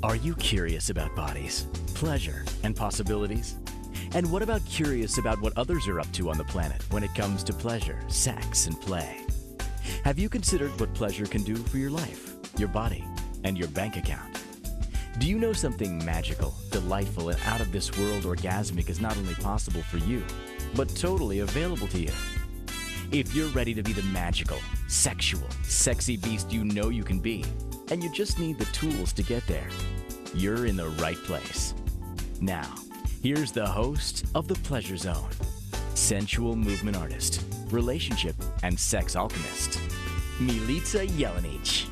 Are you curious about bodies, pleasure, and possibilities? And what about curious about what others are up to on the planet when it comes to pleasure, sex, and play? Have you considered what pleasure can do for your life, your body, and your bank account? Do you know something magical, delightful, and out of this world orgasmic is not only possible for you, but totally available to you? If you're ready to be the magical, sexual, sexy beast you know you can be, and you just need the tools to get there, you're in the right place. Now, here's the host of The Pleasure Zone, sensual movement artist, relationship and sex alchemist, Milica Jelenic.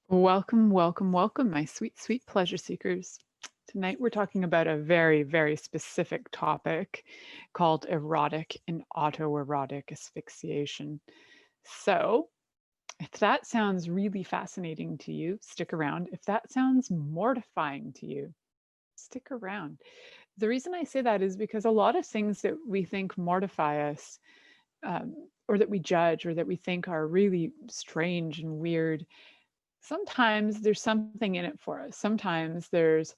Welcome, welcome, welcome, my sweet, sweet pleasure seekers. Tonight we're talking about a very, very specific topic called erotic and autoerotic asphyxiation. So, if that sounds really fascinating to you, stick around. If that sounds mortifying to you, stick around. The reason I say that is because a lot of things that we think mortify us, or that we judge, or that we think are really strange and weird, sometimes there's something in it for us. Sometimes there's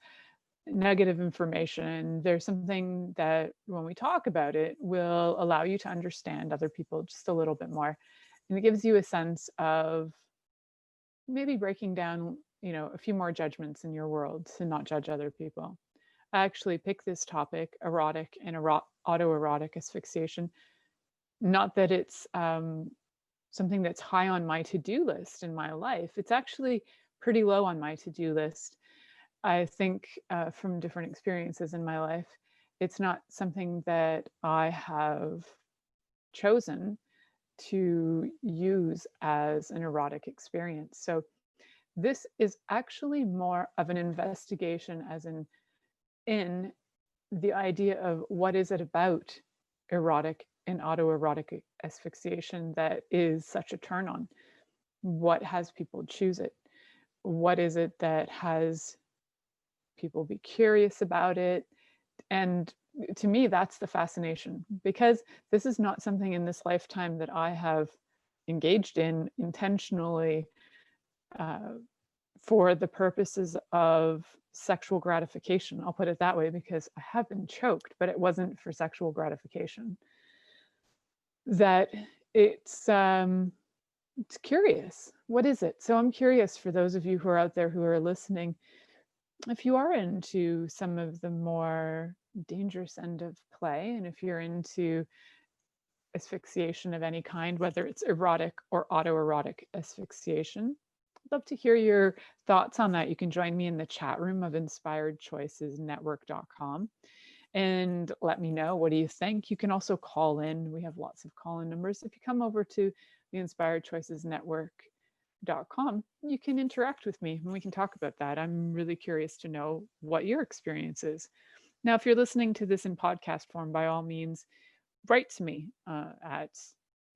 negative information. There's something that when we talk about it will allow you to understand other people just a little bit more. And it gives you a sense of maybe breaking down, a few more judgments in your world to not judge other people. I actually picked this topic, erotic and autoerotic asphyxiation, not that it's something that's high on my to-do list in my life. It's actually pretty low on my to-do list. I think from different experiences in my life, it's not something that I have chosen to use as an erotic experience. So this is actually more of an investigation as in the idea of what is it about erotic and autoerotic asphyxiation that is such a turn on? What has people choose it? What is it that has people be curious about it? And to me, that's the fascination, because this is not something in this lifetime that I have engaged in intentionally for the purposes of sexual gratification. I'll put it that way, because I have been choked, but it wasn't for sexual gratification. That it's curious. What is it? So I'm curious, for those of you who are out there who are listening, if you are into some of the more dangerous end of play, and if you're into asphyxiation of any kind, whether it's erotic or autoerotic asphyxiation, I'd love to hear your thoughts on that. You can join me in the chat room of inspiredchoicesnetwork.com and let me know, what do you think? You can also call in. We have lots of call-in numbers. If you come over to the inspiredchoicesnetwork.com, you can interact with me and we can talk about that. I'm really curious to know what your experience is. Now, if you're listening to this in podcast form, by all means, write to me at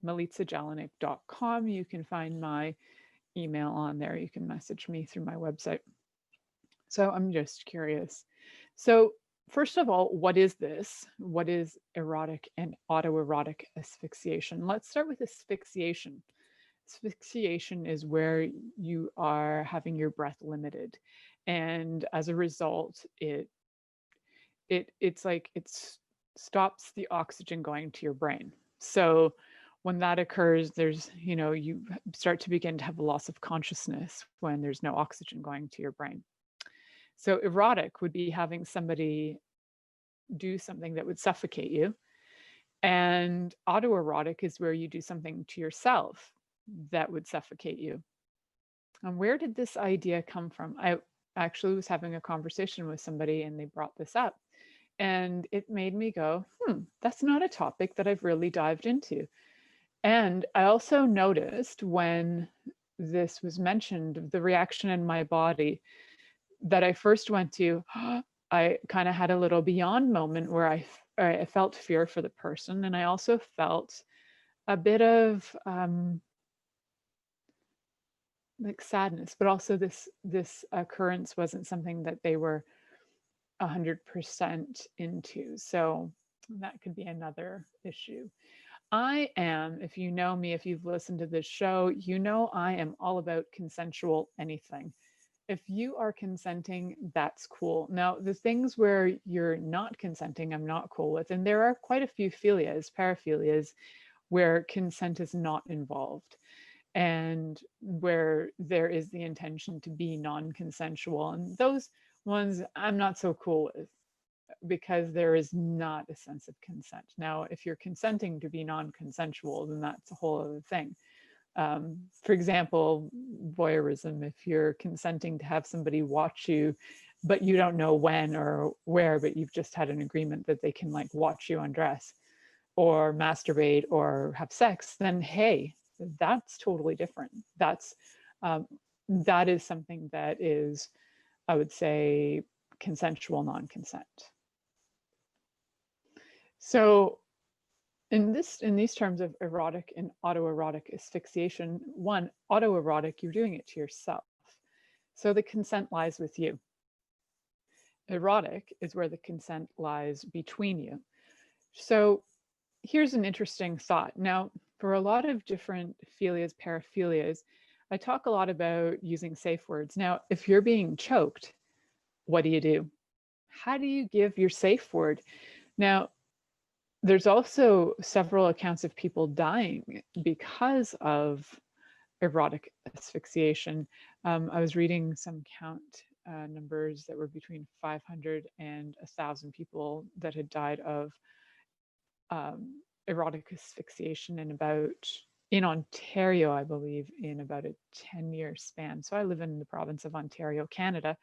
milicajelenic.com. You can find my email on there. You can message me through my website. So I'm just curious. So first of all, what is this? What is erotic and autoerotic asphyxiation? Let's start with asphyxiation. Asphyxiation is where you are having your breath limited, and as a result, it stops the oxygen going to your brain. So when that occurs, there's, you start to begin to have a loss of consciousness when there's no oxygen going to your brain. So erotic would be having somebody do something that would suffocate you. And autoerotic is where you do something to yourself that would suffocate you. And where did this idea come from? I actually was having a conversation with somebody and they brought this up. And it made me go, that's not a topic that I've really dived into. And I also noticed when this was mentioned, the reaction in my body that I first went to, I kind of had a little beyond moment where I felt fear for the person. And I also felt a bit of like sadness, but also this occurrence wasn't something that they were 100% into. So that could be another issue. I am, if you know me, if you've listened to this show, you know I am all about consensual anything. if you are consenting, that's cool. Now, the things where you're not consenting, I'm not cool with. And there are quite a few philias, paraphilias, where consent is not involved and where there is the intention to be non-consensual. And those ones I'm not so cool with because there is not a sense of consent. Now, if you're consenting to be non-consensual, then that's a whole other thing. For example, voyeurism, if you're consenting to have somebody watch you, but you don't know when or where, but you've just had an agreement that they can like watch you undress or masturbate or have sex, then hey, that's totally different. That is something that is, I would say, consensual non-consent. So in these terms of erotic and autoerotic asphyxiation, one, autoerotic, you're doing it to yourself. So the consent lies with you. Erotic is where the consent lies between you. So here's an interesting thought. Now, for a lot of different philias, paraphilias, I talk a lot about using safe words. Now, if you're being choked, what do you do? How do you give your safe word? Now, there's also several accounts of people dying because of erotic asphyxiation. I was reading some count numbers that were between 500 and 1,000 people that had died of erotic asphyxiation in Ontario, I believe, in about a 10-year span. So I live in the province of Ontario, Canada.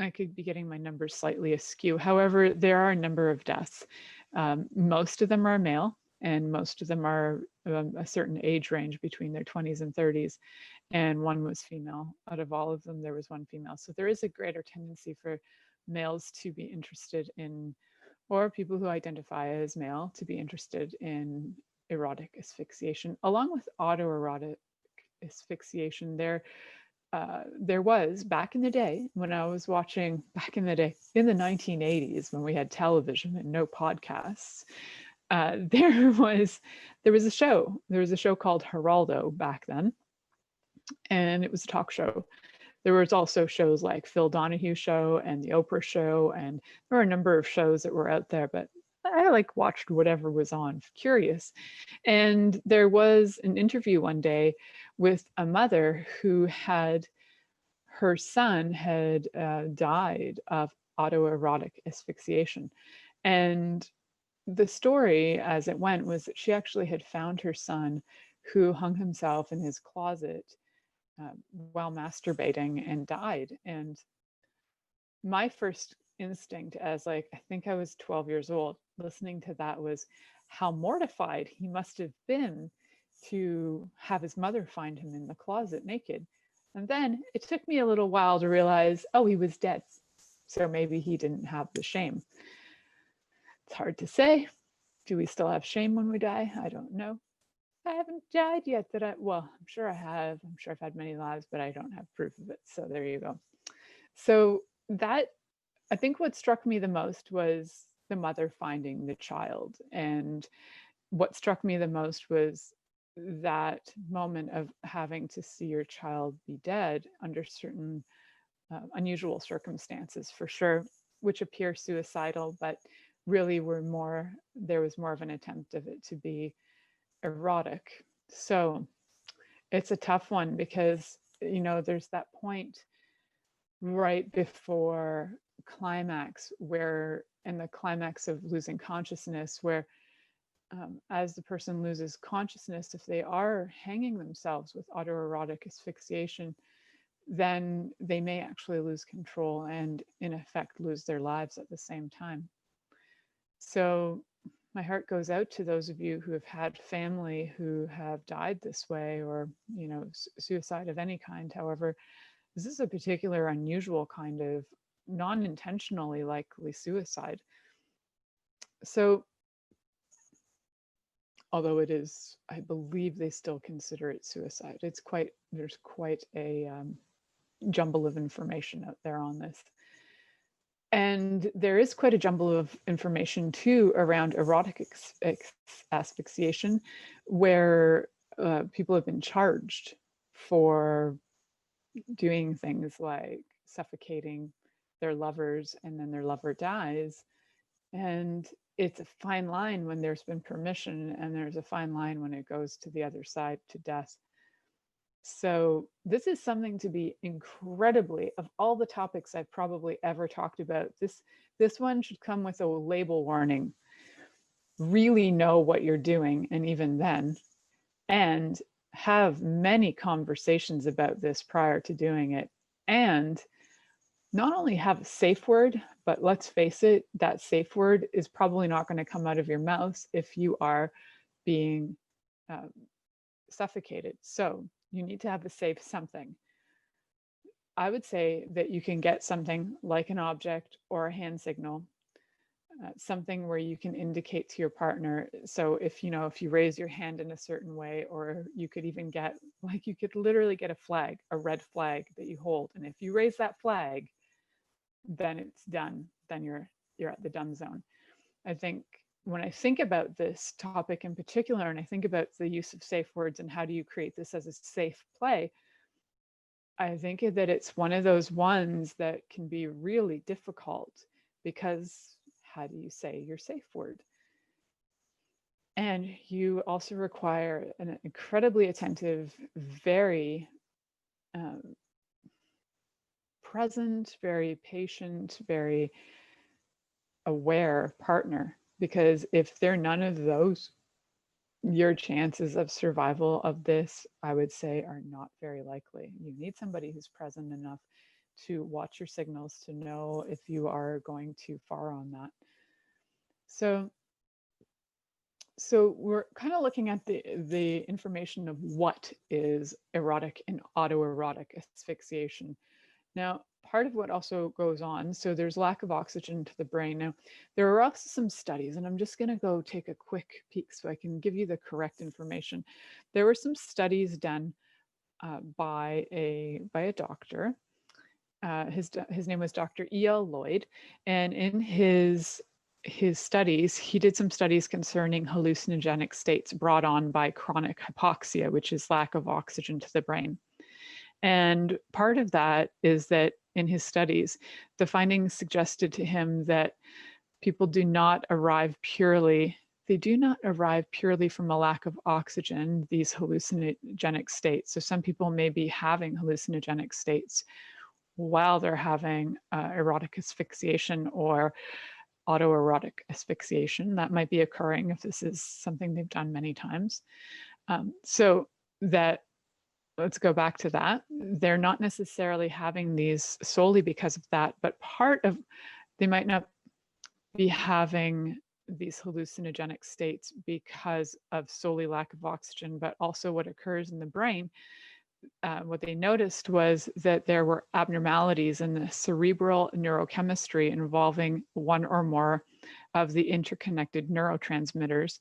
I could be getting my numbers slightly askew. However, there are a number of deaths. Most of them are male, and most of them are a certain age range between their 20s and 30s. And one was female. Out of all of them, there was one female. So there is a greater tendency for males to be interested in, or people who identify as male to be interested in erotic asphyxiation. Along with autoerotic asphyxiation, there was, back in the day when I was watching, back in the day, in the 1980s when we had television and no podcasts, there was a show. There was a show called Geraldo back then, and it was a talk show. There was also shows like Phil Donahue Show and the Oprah Show, and there were a number of shows that were out there, but I like watched whatever was on, curious. And there was an interview one day with a mother who had, her son had died of autoerotic asphyxiation. And the story as it went was that she actually had found her son who hung himself in his closet while masturbating and died. And my first instinct as like, I think I was 12 years old, listening to that was how mortified he must have been to have his mother find him in the closet naked. And then it took me a little while to realize, oh, he was dead. So maybe he didn't have the shame. It's hard to say. Do we still have shame when we die? I don't know. I haven't died yet. Well, I'm sure I have. I'm sure I've had many lives, but I don't have proof of it. So there you go. So that, I think what struck me the most was the mother finding the child. And what struck me the most was that moment of having to see your child be dead under certain unusual circumstances, for sure, which appear suicidal, but really there was more of an attempt of it to be erotic. So it's a tough one because, there's that point right before climax in the climax of losing consciousness, where as the person loses consciousness, if they are hanging themselves with autoerotic asphyxiation, then they may actually lose control and in effect lose their lives at the same time. So my heart goes out to those of you who have had family who have died this way, or, suicide of any kind. However, this is a particular unusual kind of non-intentionally likely suicide. So although it is, I believe they still consider it suicide. There's quite a jumble of information out there on this. And there is quite a jumble of information too around erotic asphyxiation, where people have been charged for doing things like suffocating their lovers and then their lover dies. And it's a fine line when there's been permission, and there's a fine line when it goes to the other side to death. So this is something to be incredibly, of all the topics I've probably ever talked about, this one should come with a label warning. Really know what you're doing, and even then, and have many conversations about this prior to doing it. And not only have a safe word, but let's face it, that safe word is probably not going to come out of your mouth if you are being suffocated. So you need to have a safe something. I would say that you can get something like an object or a hand signal, something where you can indicate to your partner. So if you raise your hand in a certain way, or you could even get, like, you could literally get a flag, a red flag that you hold. And if you raise that flag, then it's done. Then you're at the done zone. I think when I think about this topic in particular, and I think about the use of safe words and how do you create this as a safe play, I think that it's one of those ones that can be really difficult, because how do you say your safe word? And you also require an incredibly attentive, very present, very patient, very aware partner, because if they're none of those, your chances of survival of this, I would say, are not very likely. You need somebody who's present enough to watch your signals, to know if you are going too far on that. So we're kind of looking at the information of what is erotic and autoerotic asphyxiation. Now, part of what also goes on, so there's lack of oxygen to the brain. Now, there are also some studies, and I'm just going to go take a quick peek so I can give you the correct information. There were some studies done by a doctor. His name was Dr. E.L. Lloyd, and in his studies, he did some studies concerning hallucinogenic states brought on by chronic hypoxia, which is lack of oxygen to the brain. And part of that is that in his studies, the findings suggested to him that people do not arrive purely from a lack of oxygen, these hallucinogenic states. So some people may be having hallucinogenic states while they're having erotic asphyxiation or autoerotic asphyxiation. That might be occurring if this is something they've done many times. So that, let's go back to that. They're not necessarily having these solely because of that, but they might not be having these hallucinogenic states because of solely lack of oxygen, but also what occurs in the brain. What they noticed was that there were abnormalities in the cerebral neurochemistry involving one or more of the interconnected neurotransmitters,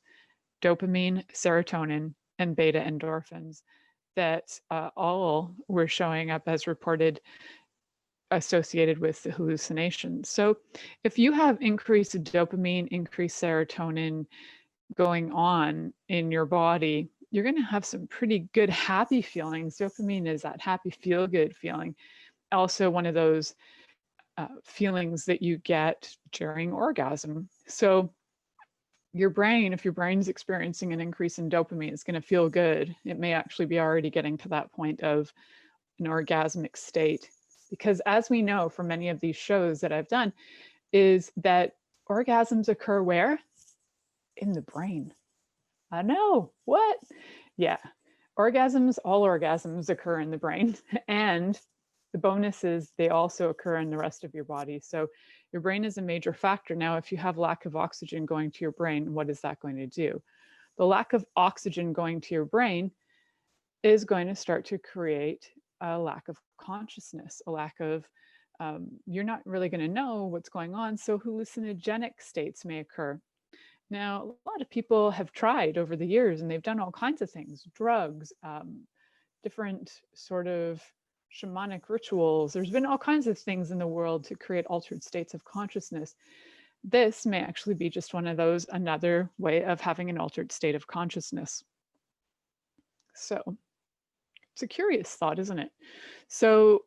dopamine, serotonin, and beta endorphins, that all were showing up as reported associated with the hallucination. So if you have increased dopamine, increased serotonin going on in your body, you're going to have some pretty good happy feelings. Dopamine is that happy feel good feeling. Also one of those feelings that you get during orgasm. So your brain, if your brain's experiencing an increase in dopamine, it's going to feel good. It may actually be already getting to that point of an orgasmic state. Because as we know from many of these shows that I've done, is that orgasms occur where? In the brain. I know, what? Yeah, all orgasms occur in the brain. And the bonus is they also occur in the rest of your body. So your brain is a major factor. Now, if you have lack of oxygen going to your brain, what is that going to do? The lack of oxygen going to your brain is going to start to create a lack of consciousness, a lack of, you're not really going to know what's going on. So hallucinogenic states may occur. Now, a lot of people have tried over the years, and they've done all kinds of things, drugs, different sort of shamanic rituals. There's been all kinds of things in the world to create altered states of consciousness. This may actually be just one of those, another way of having an altered state of consciousness. So It's a curious thought, isn't it? So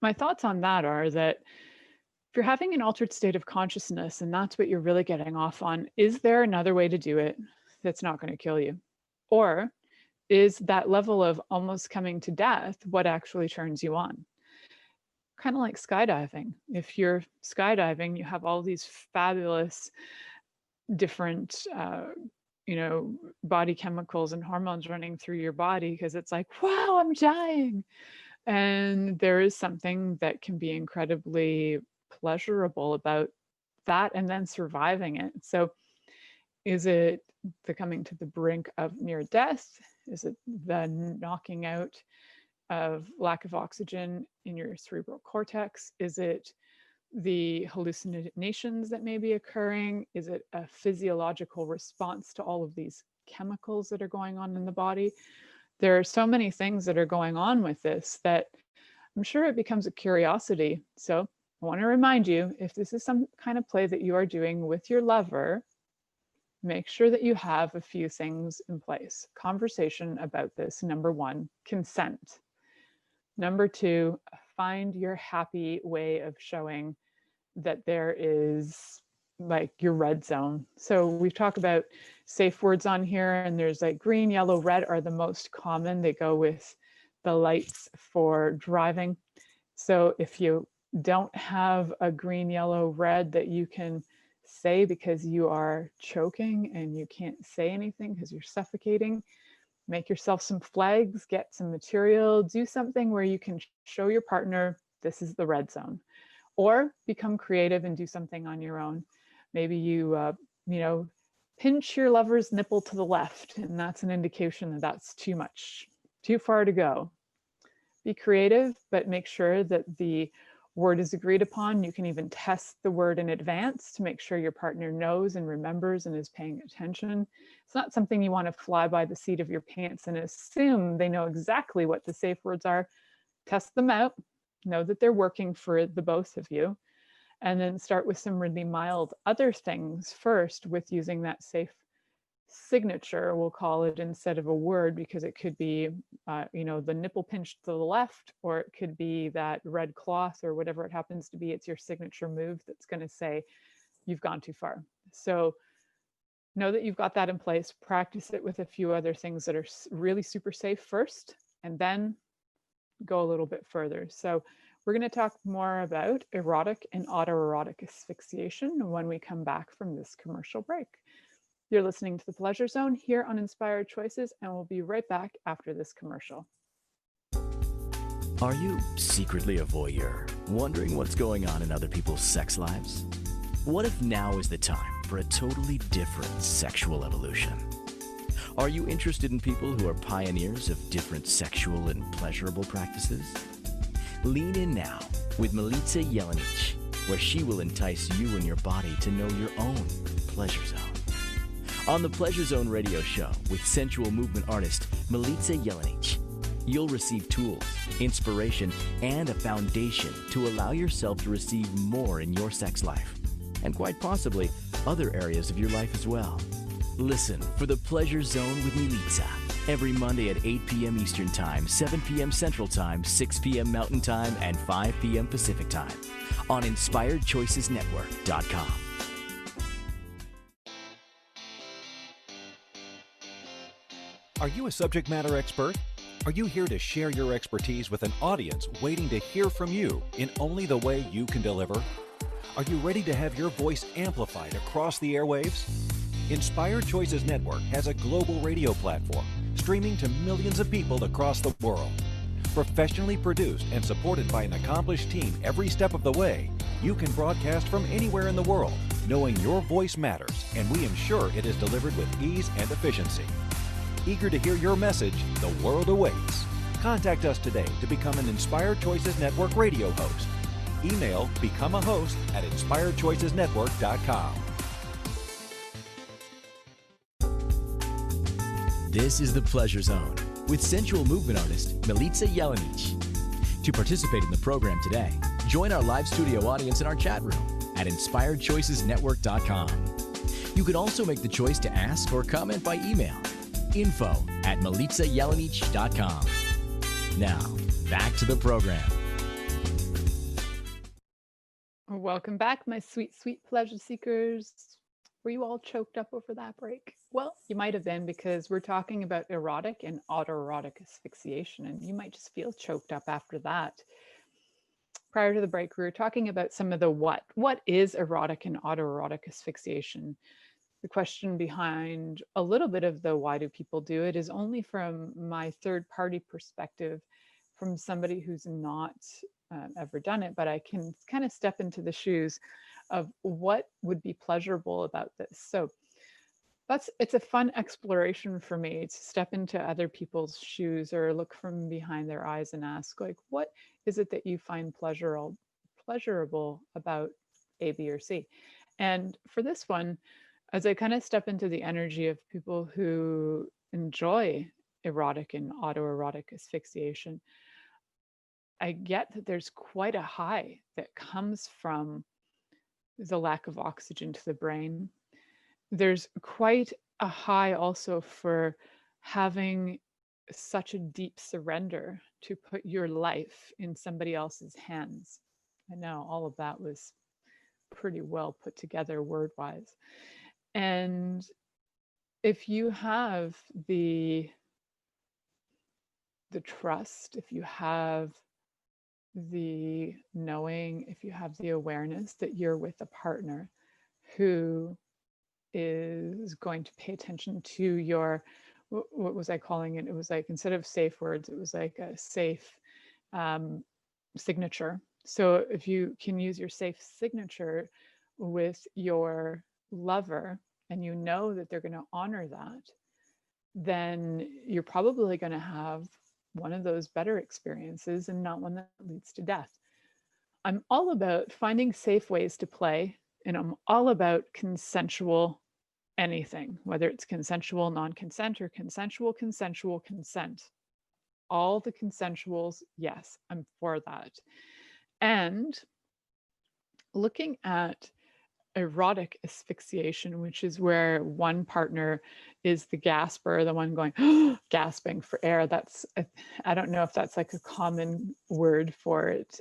my thoughts on that are that if you're having an altered state of consciousness and that's what you're really getting off on, is there another way to do it that's not going to kill you? Or is that level of almost coming to death what actually turns you on? Kind of like skydiving. If you're skydiving, you have all these fabulous different body chemicals and hormones running through your body because it's like, wow, I'm dying. And there is something that can be incredibly pleasurable about that and then surviving it. So is it the coming to the brink of near death? Is it the knocking out of lack of oxygen in your cerebral cortex? Is it the hallucinations that may be occurring? Is it a physiological response to all of these chemicals that are going on in the body? There are so many things that are going on with this that I'm sure it becomes a curiosity. So I want to remind you, if this is some kind of play that you are doing with your lover, make sure that you have a few things in place. Conversation about this. Number one, consent. Number two, find your happy way of showing that there is like your red zone. So we've talked about safe words on here, and there's like green, yellow, red are the most common. They go with the lights for driving. So if you don't have a green, yellow, red that you can say because you are choking and you can't say anything because you're suffocating, make yourself some flags, get some material, do something where you can show your partner this is the red zone. Or become creative and do something on your own. Maybe you pinch your lover's nipple to the left, and that's an indication that that's too much, too far to go. Be creative, but make sure that the word is agreed upon. You can even test the word in advance to make sure your partner knows and remembers and is paying attention. It's not something you want to fly by the seat of your pants and assume they know exactly what the safe words are. Test them out. Know that they're working for the both of you, and then start with some really mild other things first with using that safe signature, we'll call it, instead of a word, because it could be, the nipple pinch to the left, or it could be that red cloth or whatever it happens to be. It's your signature move that's going to say you've gone too far. So know that you've got that in place. Practice it with a few other things that are really super safe first, and then go a little bit further. So we're going to talk more about erotic and autoerotic asphyxiation when we come back from this commercial break. You're listening to The Pleasure Zone here on Inspired Choices, and we'll be right back after this commercial. Are you secretly a voyeur, wondering what's going on in other people's sex lives? What if now is the time for a totally different sexual evolution? Are you interested in people who are pioneers of different sexual and pleasurable practices? Lean in now with Milica Jelenic, where she will entice you and your body to know your own pleasure zone. On the Pleasure Zone radio show with sensual movement artist Milica Jelenic, you'll receive tools, inspiration, and a foundation to allow yourself to receive more in your sex life, and quite possibly other areas of your life as well. Listen for the Pleasure Zone with Milica every Monday at 8 p.m. Eastern Time, 7 p.m. Central Time, 6 p.m. Mountain Time, and 5 p.m. Pacific Time on InspiredChoicesNetwork.com. Are you a subject matter expert? Are you here to share your expertise with an audience waiting to hear from you in only the way you can deliver? Are you ready to have your voice amplified across the airwaves? Inspired Choices Network has a global radio platform streaming to millions of people across the world. Professionally produced and supported by an accomplished team every step of the way, you can broadcast from anywhere in the world, knowing your voice matters, and we ensure it is delivered with ease and efficiency. Eager to hear your message, the world awaits. Contact us today to become an Inspired Choices Network radio host. Email becomeahost@inspiredchoicesnetwork.com. This is The Pleasure Zone with sensual movement artist Milica Jelenic. To participate in the program today, join our live studio audience in our chat room at InspiredChoicesNetwork.com. You can also make the choice to ask or comment by email, info@MilicaJelenic.com. Now, back to the program. Welcome back, my sweet, sweet pleasure seekers. Were you all choked up over that break? Well, you might have been, because we're talking about erotic and autoerotic asphyxiation, and you might just feel choked up after that. Prior to the break, we were talking about some of the what. What is erotic and autoerotic asphyxiation? The question behind a little bit of the why do people do it is only from my third party perspective, from somebody who's not ever done it, but I can kind of step into the shoes of what would be pleasurable about this. So it's a fun exploration for me to step into other people's shoes or look from behind their eyes and ask, like, what is it that you find pleasurable about A, B, or C? And for this one, as I kind of step into the energy of people who enjoy erotic and autoerotic asphyxiation, I get that there's quite a high that comes from the lack of oxygen to the brain. There's quite a high also for having such a deep surrender to put your life in somebody else's hands. I know all of that was pretty well put together word-wise. And if you have the trust, if you have the knowing, if you have the awareness that you're with a partner who is going to pay attention to your, what was I calling it? It was like, instead of safe words, it was like a safe signature. So if you can use your safe signature with your lover, and you know that they're going to honor that, then you're probably going to have one of those better experiences and not one that leads to death. I'm all about finding safe ways to play, and I'm all about consensual anything, whether it's consensual non-consent or consensual consent. All the consensuals, yes, I'm for that. And looking at erotic asphyxiation, which is where one partner is the gasper, the one going gasping for air. That's, I don't know if that's like a common word for it.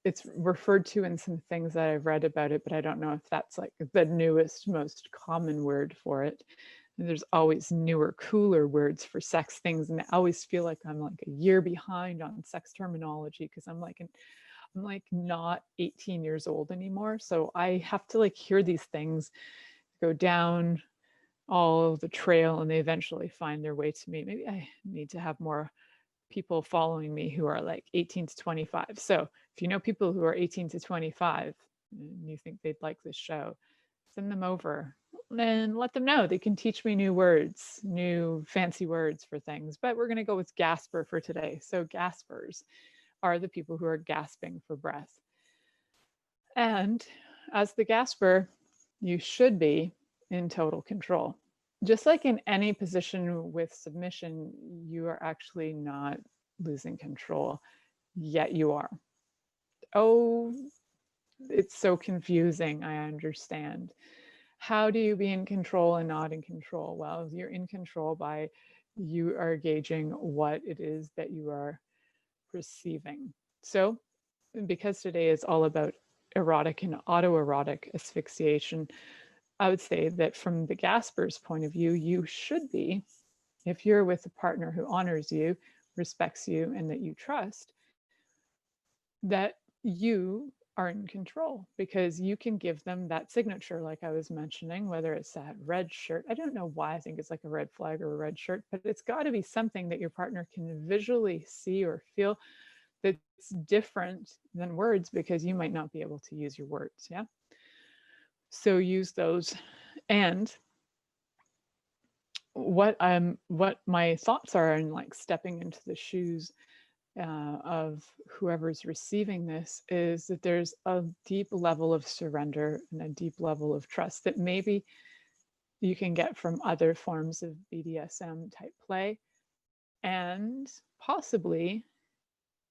It's referred to in some things that I've read about it, but I don't know if that's like the newest, most common word for it. And there's always newer, cooler words for sex things, and I always feel like I'm like a year behind on sex terminology, because I'm like not 18 years old anymore. So I have to like hear these things go down all the trail, and they eventually find their way to me. Maybe I need to have more people following me who are like 18 to 25. So if you know people who are 18 to 25 and you think they'd like this show, send them over and let them know. They can teach me new words, new fancy words for things. But we're going to go with Gasper for today. So Gaspers are the people who are gasping for breath. And as the gasper, you should be in total control. Just like in any position with submission, you are actually not losing control, yet you are. Oh, it's so confusing, I understand. How do you be in control and not in control? Well, you're in control by you are gauging what it is that you are receiving. So, because today is all about erotic and autoerotic asphyxiation, I would say that from the gasper's point of view, you should be, if you're with a partner who honors you, respects you, and that you trust, that you are in control, because you can give them that signature, like I was mentioning, whether it's that red shirt. I don't know why I think it's like a red flag or a red shirt, but it's got to be something that your partner can visually see or feel that's different than words, because you might not be able to use your words. Yeah. So use those. And what my thoughts are in like stepping into the shoes of whoever's receiving this is that there's a deep level of surrender and a deep level of trust that maybe you can get from other forms of BDSM type play, and possibly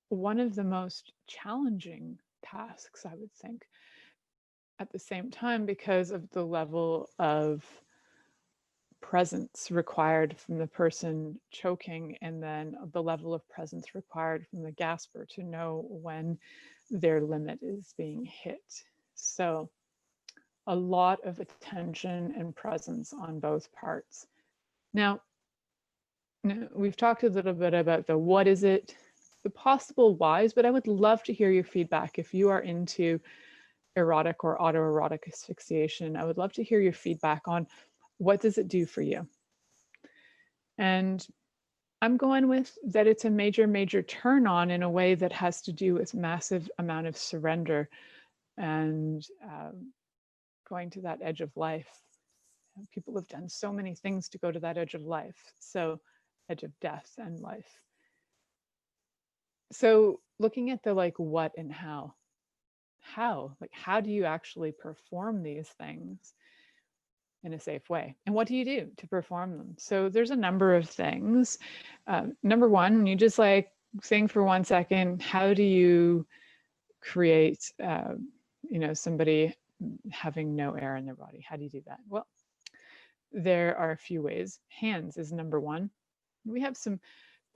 one of the most challenging tasks, I would think, at the same time, because of the level of presence required from the person choking, and then the level of presence required from the gasper to know when their limit is being hit. So a lot of attention and presence on both parts. Now, we've talked a little bit about the what is it, the possible whys, but I would love to hear your feedback. If you are into erotic or autoerotic asphyxiation, I would love to hear your feedback on what does it do for you. And I'm going with that it's a major, major turn on in a way that has to do with massive amount of surrender and going to that edge of life. People have done so many things to go to that edge of life. So edge of death and life. So looking at the like what and how do you actually perform these things in a safe way? And what do you do to perform them? So there's a number of things. Number one, you just like think for 1 second, how do you create, somebody having no air in their body? How do you do that? Well, there are a few ways. Hands is number one. We have some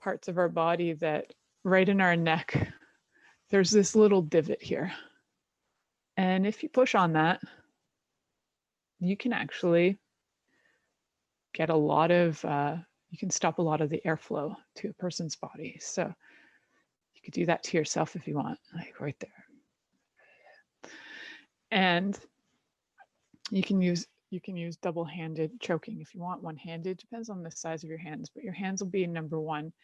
parts of our body that right in our neck, there's this little divot here. And if you push on that, you can actually get a lot of, you can stop a lot of the airflow to a person's body. So you could do that to yourself if you want, like right there. And you can use double-handed choking if you want. One-handed, depends on the size of your hands, but your hands will be number one.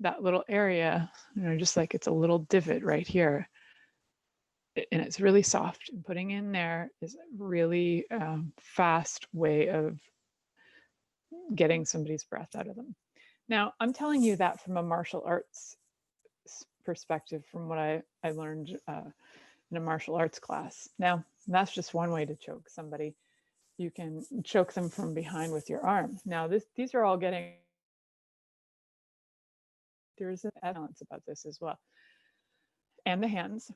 That little area, just like it's a little divot right here, and it's really soft. And putting in there is a really fast way of getting somebody's breath out of them. Now, I'm telling you that from a martial arts perspective, from what I learned in a martial arts class. Now, that's just one way to choke somebody. You can choke them from behind with your arm. Now, these are all getting, there's an evidence about this as well. And the hands.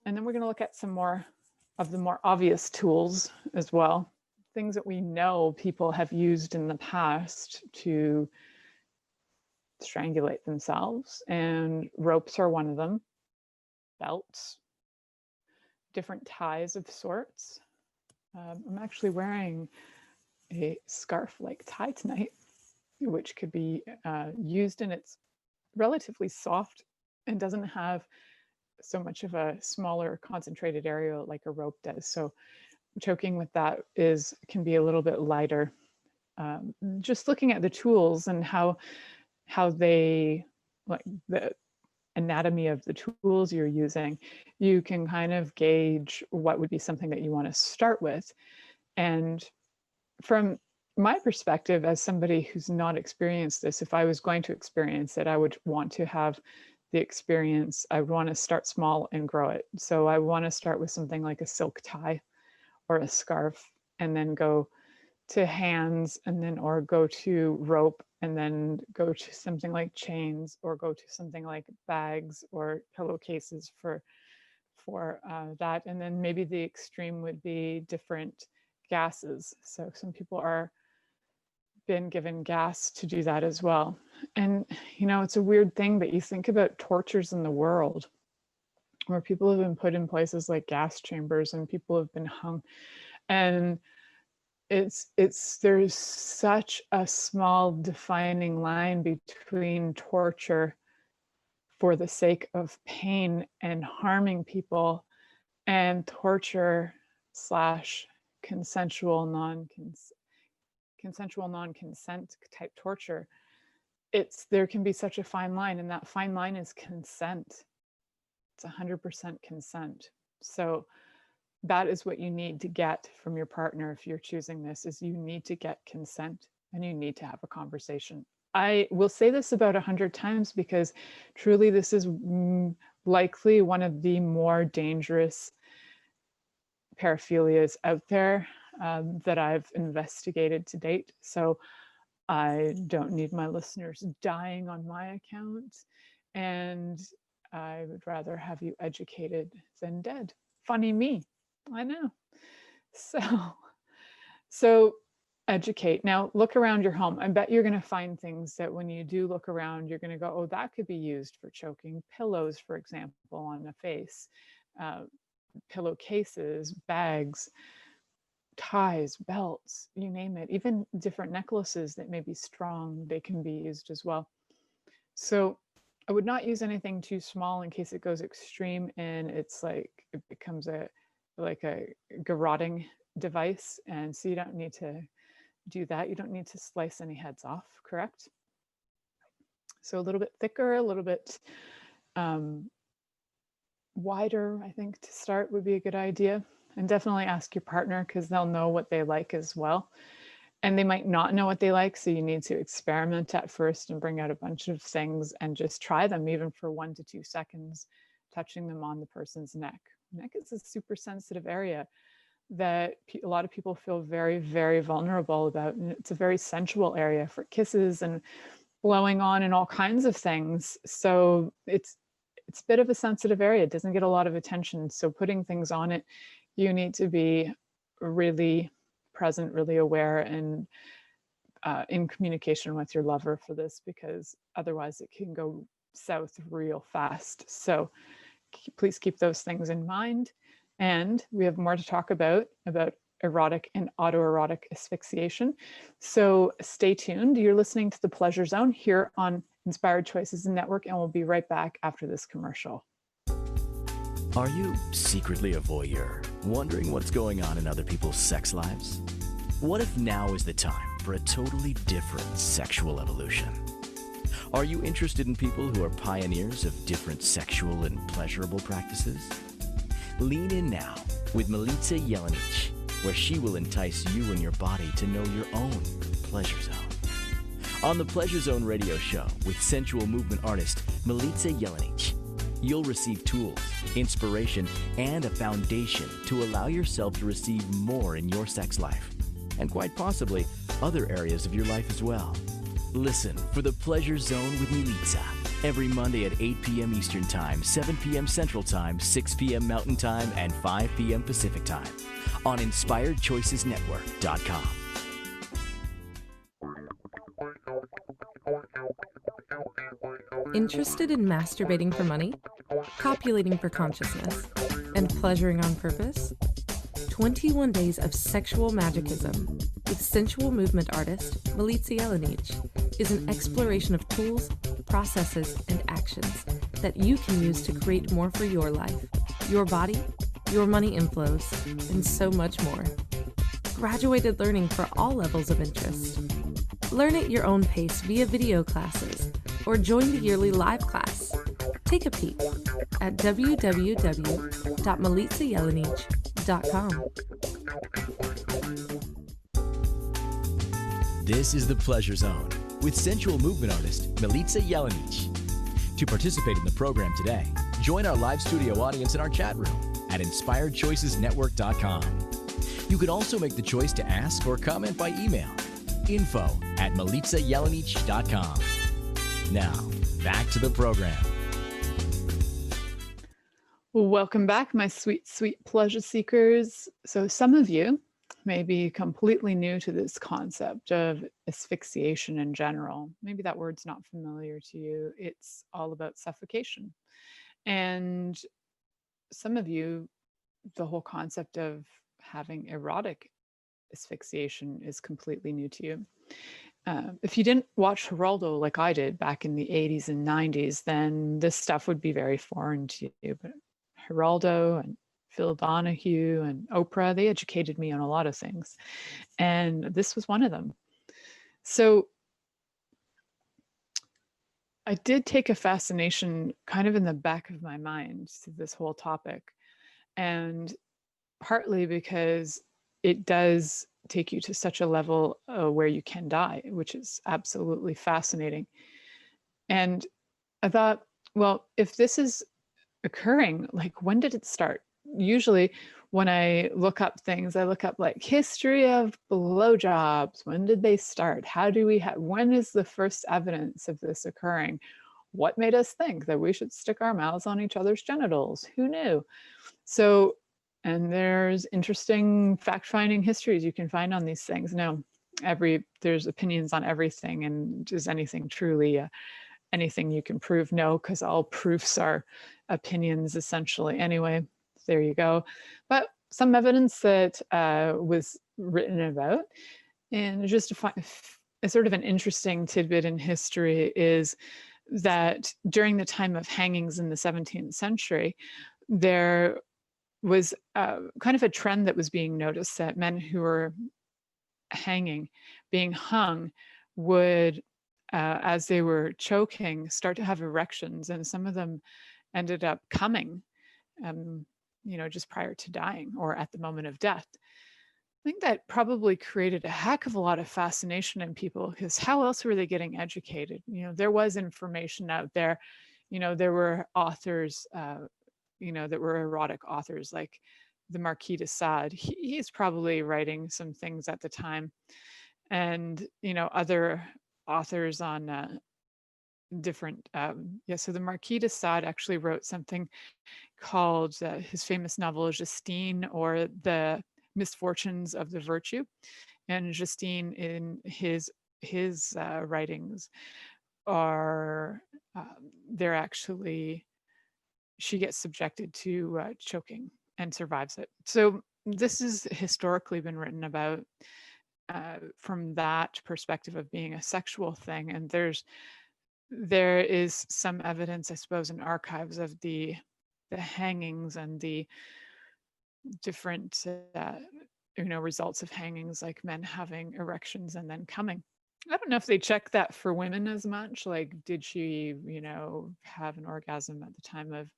And then we're going to look at some more of the more obvious tools as well. Things that we know people have used in the past to strangulate themselves. And ropes are one of them. Belts. Different ties of sorts. I'm actually wearing a scarf-like tie tonight, which could be used, and it's relatively soft and doesn't have so much of a smaller concentrated area like a rope does. So choking with that can be a little bit lighter. Just looking at the tools and how they, like the anatomy of the tools you're using, you can kind of gauge what would be something that you want to start with. And from my perspective, as somebody who's not experienced this, if I was going to experience it, I would want to have the experience. I would want to start small and grow it. So I want to start with something like a silk tie or a scarf, and then go to hands, and then or go to rope, and then go to something like chains, or go to something like bags or pillowcases for that. And then maybe the extreme would be different gases. So some people are been given gas to do that as well. And it's a weird thing, but you think about tortures in the world where people have been put in places like gas chambers and people have been hung, and there's such a small defining line between torture for the sake of pain and harming people and torture / consensual non-consent type torture. There can be such a fine line, and that fine line is consent. It's 100% consent. So that is what you need to get from your partner if you're choosing this, is you need to get consent, and you need to have a conversation. I will say this about 100 times because truly this is likely one of the more dangerous paraphilias out there that I've investigated to date. So I don't need my listeners dying on my account, and I would rather have you educated than dead. Funny me, I know. So educate. Now, look around your home. I bet you're going to find things that when you do look around, you're going to go, oh, that could be used for choking. Pillows, for example, on the face, pillowcases, bags, ties, belts, you name it. Even different necklaces that may be strong, they can be used as well. So I would not use anything too small in case it goes extreme and it's like, it becomes like a garroting device. And so you don't need to do that. You don't need to slice any heads off, correct? So a little bit thicker, a little bit wider, I think, to start would be a good idea. And definitely ask your partner, because they'll know what they like as well. And they might not know what they like, so you need to experiment at first and bring out a bunch of things and just try them, even for 1 to 2 seconds, touching them on the person's neck. Neck is a super sensitive area that a lot of people feel very, very vulnerable about. And it's a very sensual area for kisses and blowing on and all kinds of things. So it's a bit of a sensitive area. It doesn't get a lot of attention. So putting things on it, you need to be really present, really aware, and in communication with your lover for this, because otherwise it can go south real fast. So please keep those things in mind. And we have more to talk about erotic and autoerotic asphyxiation. So stay tuned. You're listening to The Pleasure Zone here on Inspired Choices Network, and we'll be right back after this commercial. Are you secretly a voyeur, wondering what's going on in other people's sex lives? What if now is the time for a totally different sexual evolution? Are you interested in people who are pioneers of different sexual and pleasurable practices? Lean in now with Milica Jelenic, where she will entice you and your body to know your own pleasure zone. On the Pleasure Zone radio show with sensual movement artist Milica Jelenic, you'll receive tools, inspiration, and a foundation to allow yourself to receive more in your sex life, and quite possibly other areas of your life as well. Listen for The Pleasure Zone with Milica every Monday at 8 p.m. Eastern Time, 7 p.m. Central Time, 6 p.m. Mountain Time, and 5 p.m. Pacific Time on InspiredChoicesNetwork.com. Interested in masturbating for money, copulating for consciousness, and pleasuring on purpose? 21 Days of Sexual Magicism with sensual movement artist Milica Jelenic is an exploration of tools, processes, and actions that you can use to create more for your life, your body, your money inflows, and so much more. Graduated learning for all levels of interest. Learn at your own pace via video classes or join the yearly live class. Take a peek at www.milicajelenic.com. This is The Pleasure Zone with sensual movement artist Milica Jelenic. To participate in the program today, join our live studio audience in our chat room at InspiredChoicesNetwork.com. You can also make the choice to ask or comment by email, info@milicajelenic.com. Now, back to the program. Welcome back, my sweet, sweet pleasure seekers. So some of you may be completely new to this concept of asphyxiation in general. Maybe that word's not familiar to you. It's all about suffocation. And some of you, the whole concept of having erotic asphyxiation is completely new to you. If you didn't watch Geraldo like I did back in the 80s and 90s, then this stuff would be very foreign to you. But Geraldo and Phil Donahue and Oprah, they educated me on a lot of things. And this was one of them. So I did take a fascination kind of in the back of my mind to this whole topic. And partly because it does take you to such a level where you can die, which is absolutely fascinating. And I thought, well, if this is occurring, like, when did it start? Usually when I look up things, I look up like history of blowjobs. When did they start? How do we have, when is the first evidence of this occurring? What made us think that we should stick our mouths on each other's genitals? Who knew? So, and there's interesting fact-finding histories you can find on these things. Now, there's opinions on everything, and is anything truly anything you can prove? No, because all proofs are opinions essentially. Anyway, there you go. But some evidence that was written about, and just to find a sort of an interesting tidbit in history, is that during the time of hangings in the 17th century, there was kind of a trend that was being noticed, that men who were being hung, would, as they were choking, start to have erections, and some of them ended up coming, just prior to dying or at the moment of death. I think that probably created a heck of a lot of fascination in people, because how else were they getting educated? There was information out there. There were authors, that were erotic authors, like the Marquis de Sade. He's probably writing some things at the time. And, other authors on different, so the Marquis de Sade actually wrote something called his famous novel, Justine, or The Misfortunes of the Virtue. And Justine, in his writings, are they're actually, she gets subjected to choking and survives it. So this has historically been written about from that perspective of being a sexual thing. And there is some evidence, I suppose, in archives of the hangings and the different results of hangings, like men having erections and then coming. I don't know if they check that for women as much. Like, did she, have an orgasm at the time of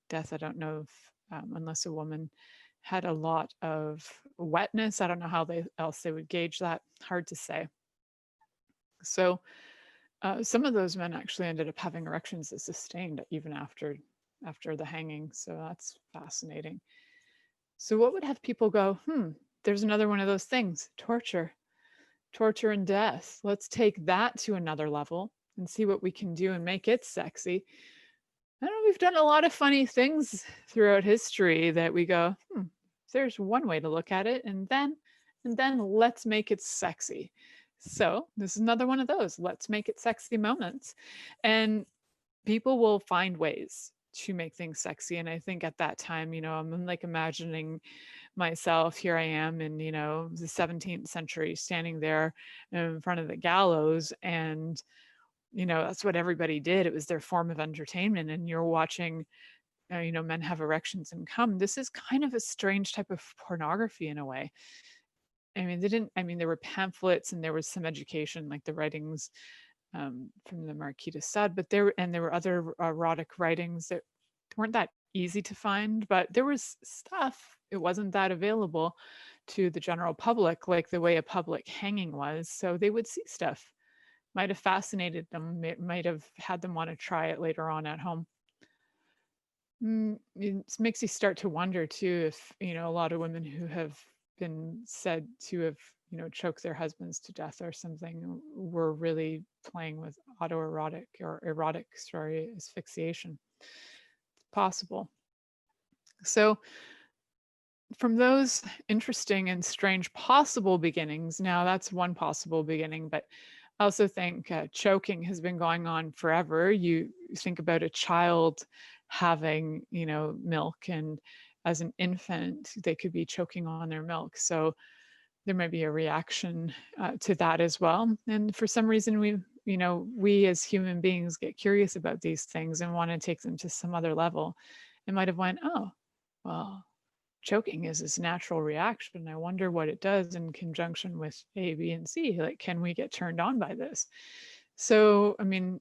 death? I don't know if, unless a woman had a lot of wetness, I don't know how else they would gauge that. Hard to say. So some of those men actually ended up having erections that sustained even after the hanging. So that's fascinating. So what would have people go, there's another one of those things, torture and death. Let's take that to another level and see what we can do and make it sexy. I know we've done a lot of funny things throughout history that we go, there's one way to look at it, and then let's make it sexy. So this is another one of those let's make it sexy moments. And people will find ways to make things sexy. And I think at that time, I'm like imagining myself, here I am in, the 17th century, standing there in front of the gallows, and that's what everybody did. It was their form of entertainment. And you're watching, men have erections and come. This is kind of a strange type of pornography in a way. There were pamphlets and there was some education, like the writings from the Marquis de Sade, but there were other erotic writings that weren't that easy to find, but there was stuff. It wasn't that available to the general public, like the way a public hanging was. So they would see stuff. Might have fascinated them, might have had them want to try it later on at home. It makes you start to wonder too, if, a lot of women who have been said to have, choked their husbands to death or something were really playing with autoerotic or erotic, asphyxiation. It's possible. So from those interesting and strange possible beginnings, now that's one possible beginning, but I also think choking has been going on forever. You think about a child having, milk, and as an infant, they could be choking on their milk. So there might be a reaction to that as well. And for some reason, we as human beings get curious about these things and want to take them to some other level. It might have went, oh, well, choking is this natural reaction. I wonder what it does in conjunction with A, B, and C. Like, can we get turned on by this? So, I'm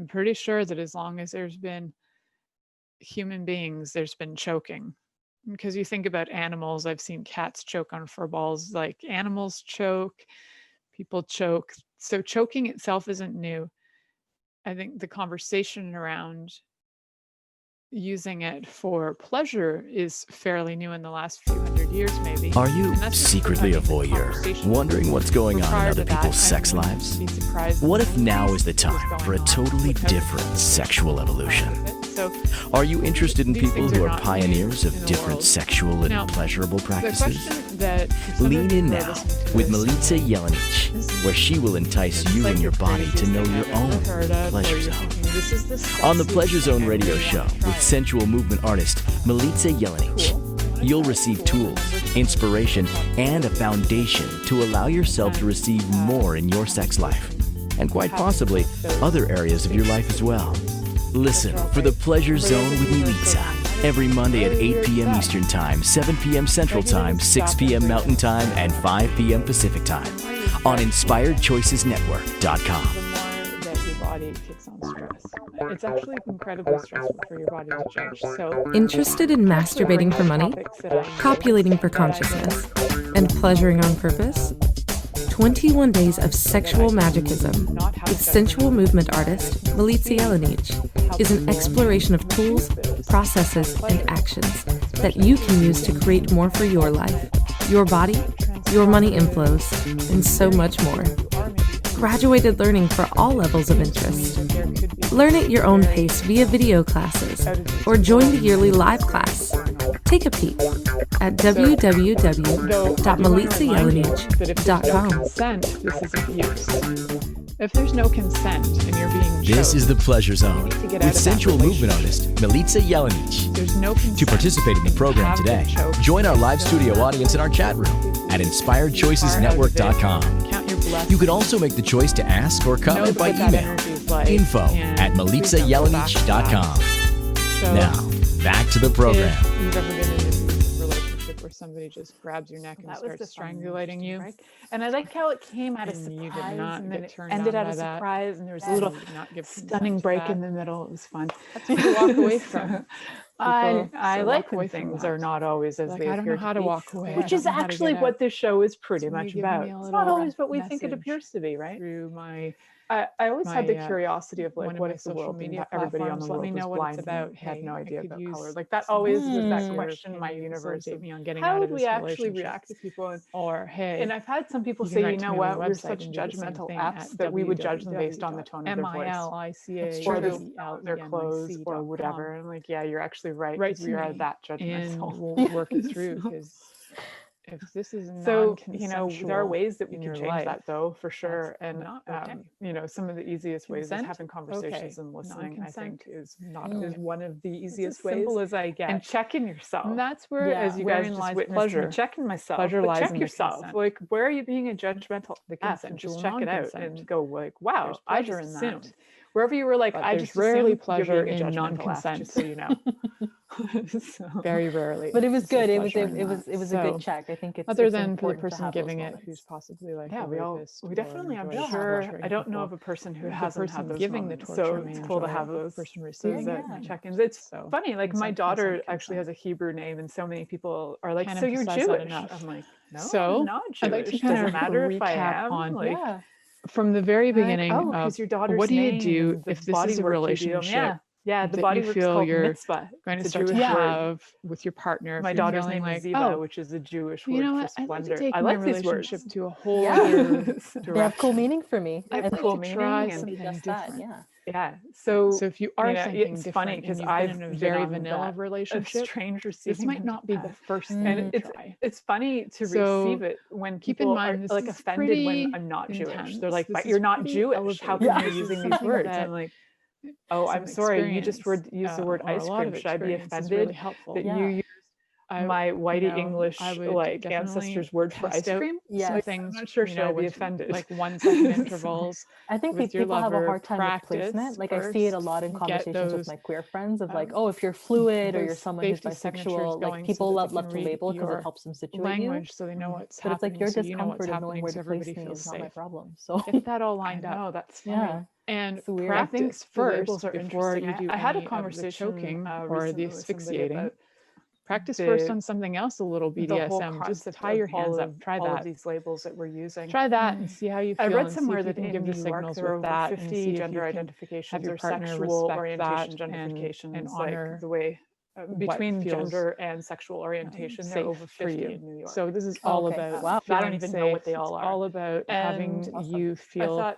pretty sure that as long as there's been human beings, there's been choking. Because you think about animals, I've seen cats choke on fur balls, like animals choke, people choke. So choking itself isn't new. I think the conversation around using it for pleasure is fairly new in the last few hundred years, maybe. Are you secretly a voyeur, wondering what's going on in other people's sex lives? What if now is the time for a totally different sexual evolution? So Are you interested in these people things who are are not pioneers new of in the different world. sexual and Now, pleasurable the practices? question that some Lean of you in who are now listening to with this Milica Jelenic, This is- where she will entice It's you like and your the body to craziest know thing your I've ever own heard of, pleasure where you're zone. thinking, this is the On the sexiest Pleasure Zone thing, I radio really show want to try with it. sensual movement artist Milica Jelenic, Cool. you'll receive tools, inspiration, and a foundation to allow yourself to receive more in your sex life, and quite possibly other areas of your life as well. Listen for the Pleasure Zone with Milica every Monday at 8 p.m. Eastern Time, 7 p.m. Central Time, 6 p.m. Mountain Time, and 5 p.m. Pacific Time on InspiredChoicesNetwork.com. The more that your body takes on stress, it's actually incredibly stressful for your body to judge. So Interested in masturbating for money, copulating for consciousness, and pleasuring on purpose? 21 Days of Sexual Magicism with sensual movement artist Milica Jelenic is an exploration of tools, processes, and actions that you can use to create more for your life, your body, your money inflows, and so much more. Graduated learning for all levels of interest. Learn at your own pace via video classes or join the yearly live class. Take a peek at www.milicajeleenic.com. Consent, this is abuse. If there's no consent and you're being This choked, is the Pleasure Zone to get out with of that sensual movement relationship. artist Milica Jelenic. there's no consent. To participate in the program Have today, been choked. join our live studio audience in our chat room at InspiredChoicesNetwork.com. Count your blessings. You can also make the choice to ask or comment Know by what that email. energy is like, Info and at please don't go back to that. MilicaJelenic.com. So, Now, back to the program. if you've ever been in a relationship where somebody just grabs your neck and That was the starts fun and strangulating you, interesting break. And I like how it came out of and you did surprise, not and then get it turned ended on out by of that, surprise, and there was a and little you did not give consent stunning to break that, in the middle. It was fun. that's what you walk away from. I So like walk away when from things that. are not always as Like, they I don't know appear how to to be, walk away. which I is don't know how to actually get what out. this show is pretty So much you give about. me a It's not little always what we think it message appears to be, right? through my I always had the my, curiosity of one like, of what my if the social world media didn't, everybody on the platforms let me world was know what blind it's and about. had no Hey, I idea could about use color? Like that some always was that assistance, or question in my can you universe facilitate of me on getting how out would of this we actually relationship? react to people? Or hey, And I've had some people you can say, you write to know me on the what, we're website such and do the same judgmental thing apps at that we would judge them based on the tone of their voice, or the www.milica style of their clothes, or whatever. And I'm like, yeah, you're actually right. Write 'Cause to we are me that and judgmental. we'll work it through, So- because if this is So, non-consensual, there are ways that we in can your change life, that though, for sure. that's And, not okay. some of the easiest ways is Consent? having conversations Okay. and listening, I Non-consent? think is Not is okay. one of the It's easiest as ways. simple as I get. And checking yourself. And that's where, Yeah, as you wherein guys just lies witnessed pleasure. me Checking myself, pleasure but lies check in the yourself. consent. Like, where are you being a judgmental The app? And consensual just check it out non-consent. and go like, wow, There's I pleasure just in that. assumed. Wherever you were like, But I there's just rarely assumed pleasure you're being a in judgmental app, non-consent. just so you know. So- Very rarely. But it was is there good. It was pleasure in it was that. it was a So, good check. I think it's other it's than for the important to person have those giving it, moments. who's possibly like Yeah, a rapist, we or definitely, I'm enjoys sure. torturing I don't know of people. a person who The hasn't person had those giving the moments. torture So may it's cool to enjoy have it. those The person receiving it may check-ins. not. It's So, funny. Like my consent, daughter consent, actually has consent. a Hebrew name, and so many people are like, Can't "So you're emphasize that Jewish?" enough. I'm like, "No, So, I'm not I'd like to Jewish. kind Does of it matter if I recap am?" on Like, Yeah. from the very and I'm like, beginning oh, of because your daughter's what do you name do and the if this body is a work you do. relationship Yeah, the that body you work's feel called you're mitzvah. going to It's a start to Jewish word. have with your partner? My If you're daughter's feeling name like, is Ziva, oh, which is a Jewish you word know for what? I'd like to splendor. take I my like these words. relationship to a whole Yeah. other They have direction. cool meaning for me. They have I'd like cool to meaning try and something just that. different. Yeah. yeah. So So if you are thinking it's different funny and because you've I've been in a been very on vanilla that relationship, strange this receiving might end not of be the that. first thing And you it's try. it's funny to So receive it when keep in people mind are this like is offended when pretty I'm not Jewish. intense. They're like, This "But is you're not pretty Jewish. How elevated. come you're This is using these something words?" that I'm like, "Oh, I'm some sorry. You just experience, used the word or a ice lot cream. of Should I be experience is offended really helpful. that Yeah. you use my whitey English I would like definitely ancestors' word for test ice out cream? Yes. some Like, things, I'm not sure. you Should I know, be with offended? like 1 second So- intervals I think with your people have a lover. hard time with Practice placement. Like I see it a lot in first, conversations get with those my queer friends of like, um, oh, if you're fluid or you're those someone who's safety signatures bisexual, going like so people that they love can to read label because it your helps them situate you. language, so they know what's But it's happening. like your so you know what's discomfort of knowing happening, where so to everybody place me feels is not my safe. problem. So Get that all I lined up. know. That's funny. yeah. And It's weird. practice The labels first are before interesting. you do I had a any of the conversation choking or recently the with somebody asphyxiating. about Practice first the on something else a little the whole BDSM. Just concept tie of your hands all up. of Try all of that. these labels that we're using. Try that and see how you feel. I read and somewhere see if that you can in give New the York signals there are with over that and 50 see if gender you can identifications have your or partner sexual respect orientation that gentrifications, and like honor the way what between feels gender and sexual orientation. There are safe over for 50 you. in New York. So this is Oh, all okay. about Wow. I don't feeling even safe. know what they all It's are. all about And having awesome. you I feel thought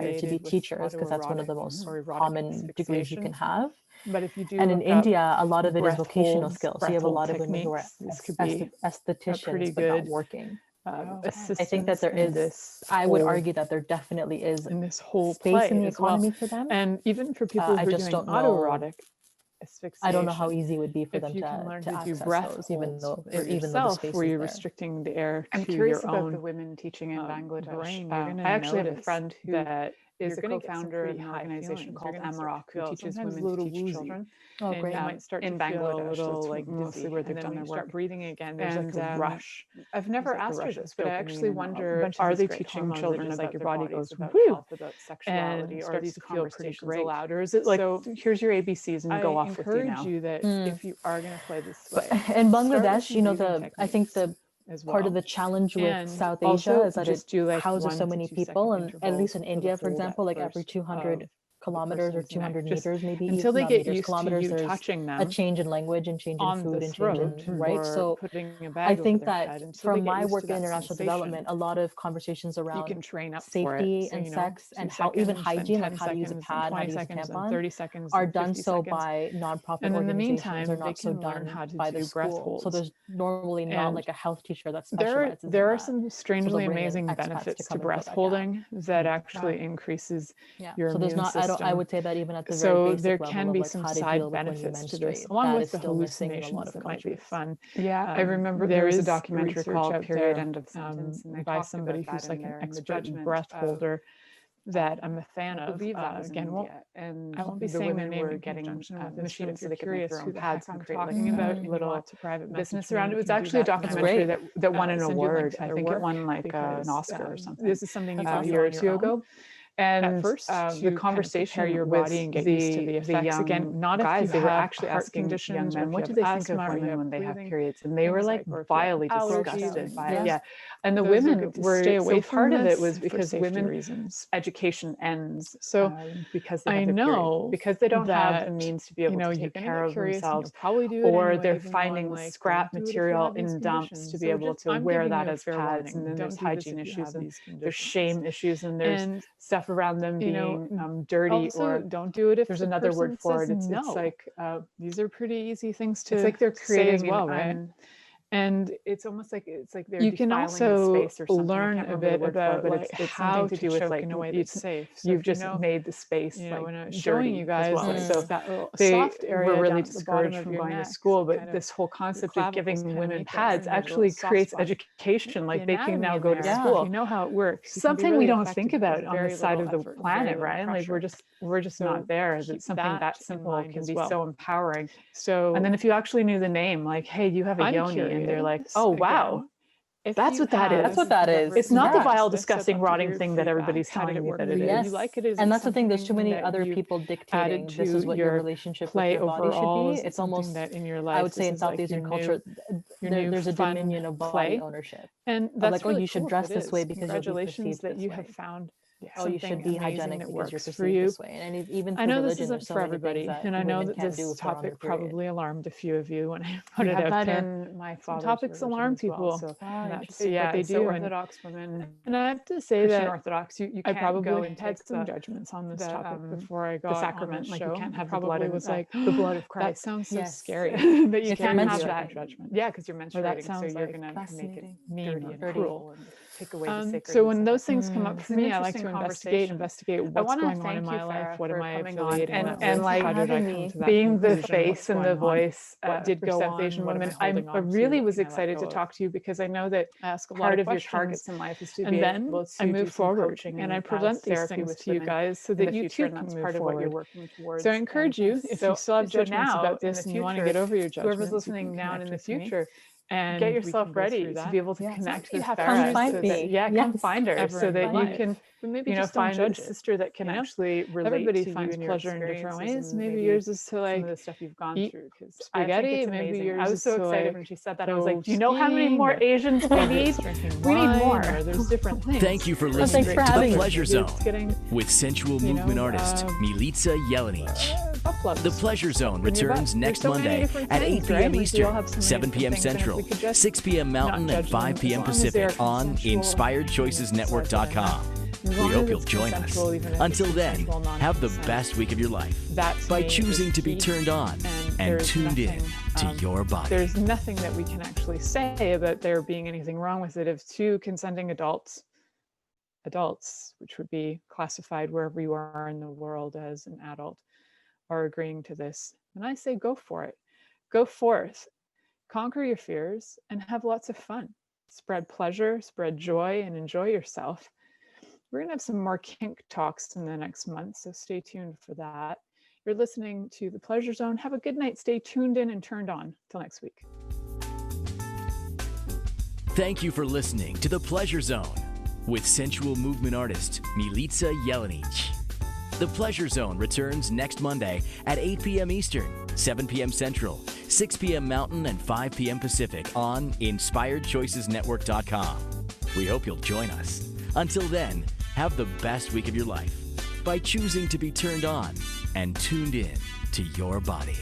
hired to be associated with teachers because that's one of the autoerotic most or erotic common degrees you can asphyxiation. have. But if you do And in look up India, a lot of it is breath vocational holds, skills. So breath you have a hold lot of women who are techniques, this could be a estheticians, pretty but not good working. assistance I think that there in is, this I would whole, argue that there definitely is in this whole space in play the as well. economy for them. And even for people I who are just doing don't know. autoerotic asphyxiation, I don't know how easy it would be for if them you can to learn to do access breath those, holds for even though the yourself, space where is you're there. restricting the air I'm to curious your about own the women teaching in Bangladesh. brain, I actually had a friend who that is a co-founder of an organization called Erotic, who teaches women to teach children. Oh, great. You might start in Bangladesh, a little like mostly where they've done their work. Start breathing again, there's like a rush. I've never asked her this, but I actually wonder, are they teaching children about your body goes woo, about sexuality, or these feel pretty great allowed, or is it like, so here's your ABCs and go off with you now? I encourage you that if you are going to play this way, in Bangladesh, you know, I think the part of the challenge with South Asia is that it houses so many people, and at least in India, for example, like every 200 kilometers or 200 meters, maybe until they get used kilometers, to you touching them, a change in language and change in food and change in, right? So I think that from my work in international development, a lot of conversations around safety and sex and how even hygiene, like how to use a pad, how to use a tampon, are done so by nonprofit organizations or not so done by the school. So there's normally not like a health teacher that specializes in that. There are some strangely amazing benefits to breast holding that actually increases your immune system. I would say that even at the very basic level, there can be some side benefits to this, along with the hallucinations that might be fun. Yeah, I remember there was a documentary called Period End of Sentence by somebody who's like an expert breast holder that I'm a fan of. Again, I won't be saying their name. We're getting machines so they can make their own pads and create talking about little private business around it. It was actually a documentary that won an award. I think it won like an Oscar or something. This is something you saw a year or two ago. And at first, the conversation your body and get used to the effects. Again, not guys, if you they were actually asking young men, what do they think of women when they have periods? And they were like vilely disgusted by it. Yeah. And the women were, so part of it was because women's education ends. So because they have the period, because they don't have the means to be able to take care of themselves, or they're finding scrap material in dumps to be able to wear that as pads. And then there's hygiene issues, and there's shame issues, and there's stuff around them being dirty, or don't do it if there's another word for it. It's like these are pretty easy things to. It's like they're creating as well, right? And it's almost like they're you can also space or learn a bit about like it's how to do with like in a way that's safe. So you've just made the space like when I was showing you guys well. So that little soft area were really discouraged from going to school, but this whole concept of giving women pads actually creates education. Like they can now go to school. You know how it works. Something we don't think about on this side of the planet, right? Like we're just not there. It's something that simple can be so empowering. So and then if you actually knew the name, like, hey, you have a yoni. And they're like, oh, wow, that's what that is. That's what that is. It's not the vile, disgusting, rotting thing that everybody's telling me that it is. Yes. You like it, and that's the thing. There's too many other people dictating this is what your relationship with your body should be. It's almost that in your life. I would say in South Asian culture, there's a dominion of body ownership. And that's like, oh, you should dress this way because congratulations that you have found. Oh, you should be hygienic because you're perceived this way. And even I know this isn't for everybody, and I know that this topic probably alarmed a few of you when I put it out there. My topics alarm people. So yeah, they do. Orthodox women, and I have to say that Orthodox, you I probably had some judgments on this topic before I got the sacrament. Like you can't have the blood. It was like the blood of Christ. That sounds so scary. But you can't have that judgment. Yeah, because you're menstruating, so you're gonna make it mean and cruel. So when those things come up for me, I like to investigate what's going on in my life, what am I affiliating with, and like how did I come to that being the face and the voice did go on Asian women. I really was excited to talk to you because I know that part of your targets in life is to be able to move forward, and I present these things to you guys so that you too can move forward. So I encourage you, if you still have judgments about this and you want to get over your judgments, whoever's listening now in the future, and get yourself ready to be able to connect with Farah. Come find me. Come find her so that you can, find a sister that can actually relate. Everybody finds pleasure in different ways. Maybe yours is to like the stuff you've gone through. Spaghetti. Maybe yours. I was so excited when she said that. I was like, do you know how many more Asians we need? We need more. There's different things. Thank you for listening to The Pleasure Zone with sensual movement artist Milica Jelenic. The Pleasure Zone returns next Monday at 8 p.m. Eastern, 7 p.m. Central, 6 p.m. Mountain, and 5 p.m. Pacific on InspiredChoicesNetwork.com. We hope you'll join us. Until then, have the best week of your life by choosing to be turned on and tuned in to your body. There's nothing that we can actually say about there being anything wrong with it if two consenting adults, which would be classified wherever you are in the world as an adult, are agreeing to this. And I say go for it. Go forth. Conquer your fears and have lots of fun. Spread pleasure, spread joy, and enjoy yourself. We're going to have some more kink talks in the next month, so stay tuned for that. You're listening to The Pleasure Zone. Have a good night. Stay tuned in and turned on. Till next week. Thank you for listening to The Pleasure Zone with sensual movement artist Milica Jelenic. The Pleasure Zone returns next Monday at 8 p.m. Eastern, 7 p.m. Central, 6 p.m. Mountain, and 5 p.m. Pacific on InspiredChoicesNetwork.com. We hope you'll join us. Until then, have the best week of your life by choosing to be turned on and tuned in to your body.